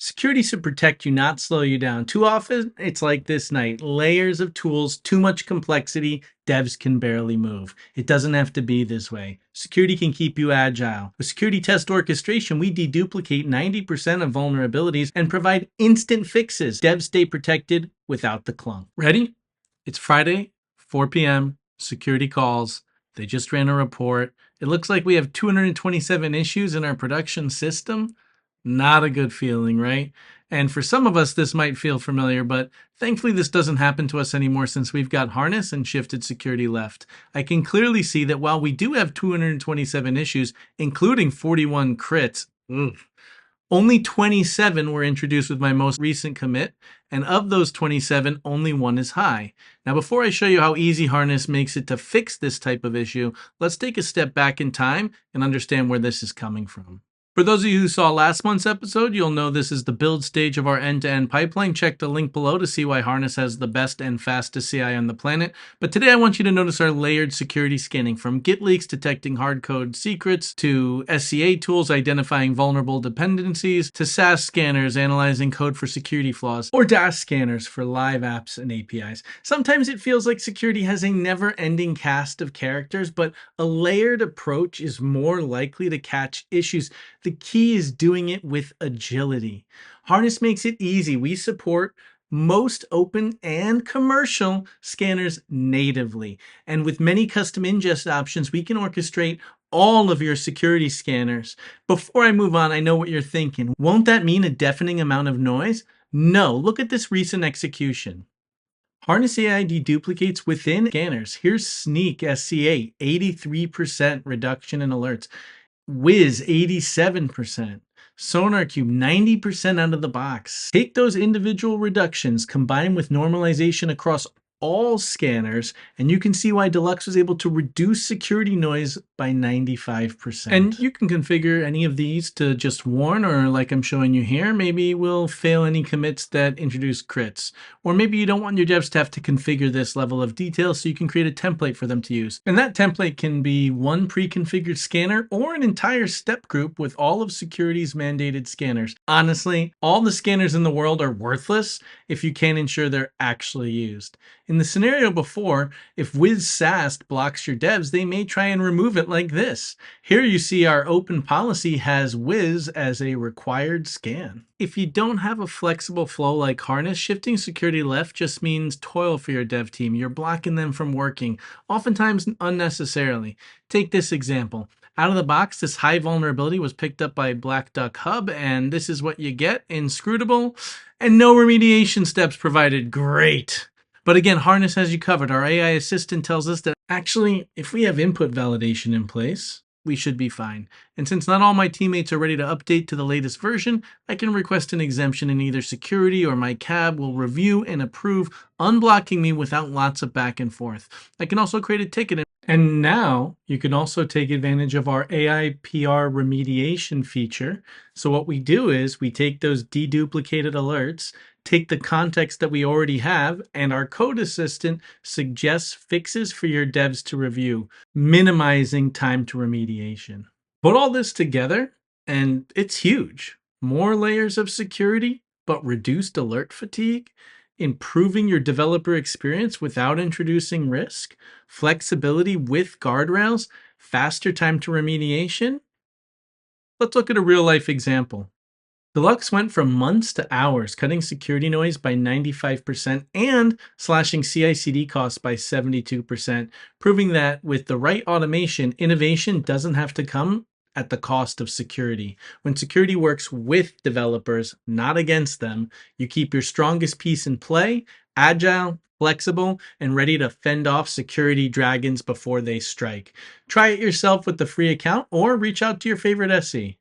Security should protect you, not slow you down. Too often, it's like this night. Layers of tools, too much complexity, devs can barely move. It doesn't have to be this way. Security can keep you agile. With security test orchestration, we deduplicate 90% of vulnerabilities and provide instant fixes. Devs stay protected without the clunk. Ready? It's Friday, 4 p.m., security calls. They just ran a report. It looks like we have 227 issues in our production system. Not a good feeling, right? And for some of us, this might feel familiar, but thankfully this doesn't happen to us anymore since we've got harness and shifted security left. I can clearly see that while we do have 227 issues, including 41 crits, only 27 were introduced with my most recent commit, and of those 27, only one is high. Now, before I show you how easy harness makes it to fix this type of issue, let's take a step back in time and understand where this is coming from. For those of you who saw last month's episode, you'll know this is the build stage of our end-to-end pipeline. Check the link below to see why Harness has the best and fastest CI on the planet. But today I want you to notice our layered security scanning, from Git leaks detecting hard code secrets, to SCA tools identifying vulnerable dependencies, to SAS scanners analyzing code for security flaws, or DAS scanners for live apps and APIs. Sometimes it feels like security has a never-ending cast of characters, but a layered approach is more likely to catch issues. The key is doing it with agility. Harness makes it easy. We support most open and commercial scanners natively. And with many custom ingest options, we can orchestrate all of your security scanners. Before I move on, I know what you're thinking. Won't that mean a deafening amount of noise? No, look at this recent execution. Harness AI deduplicates within scanners. Here's Sneak SCA, 83% reduction in alerts. Wiz 87%, SonarCube 90% out of the box. Take those individual reductions, combine with normalization across all scanners, and you can see why Deluxe was able to reduce security noise by 95%. And you can configure any of these to just warn, or like I'm showing you here, maybe we'll fail any commits that introduce crits. Or maybe you don't want your devs to have to configure this level of detail, so you can create a template for them to use. And that template can be one pre-configured scanner or an entire step group with all of security's mandated scanners. Honestly, all the scanners in the world are worthless if you can't ensure they're actually used. In the scenario before, if Wiz SAST blocks your devs, they may try and remove it like this. Here you see our open policy has Wiz as a required scan. If you don't have a flexible flow like Harness, shifting security left just means toil for your dev team. You're blocking them from working, oftentimes unnecessarily. Take this example. Out of the box, this high vulnerability was picked up by Black Duck Hub, and this is what you get: inscrutable and no remediation steps provided. Great. But again, Harness has you covered. Our AI assistant tells us that actually, if we have input validation in place, we should be fine. And since not all my teammates are ready to update to the latest version, I can request an exemption in either security, or my cab will review and approve, unblocking me without lots of back and forth. I can also create a ticket. And now you can also take advantage of our AI PR remediation feature. So what we do is we take those deduplicated alerts, take the context that we already have, and our code assistant suggests fixes for your devs to review, minimizing time to remediation. Put all this together, and it's huge. More layers of security, but reduced alert fatigue, improving your developer experience without introducing risk, flexibility with guardrails, faster time to remediation. Let's look at a real-life example. Deluxe went from months to hours, cutting security noise by 95% and slashing CI/CD costs by 72%, proving that with the right automation, innovation doesn't have to come at the cost of security. When security works with developers, not against them, you keep your strongest piece in play, agile, flexible, and ready to fend off security dragons before they strike. Try it yourself with the free account, or reach out to your favorite SE.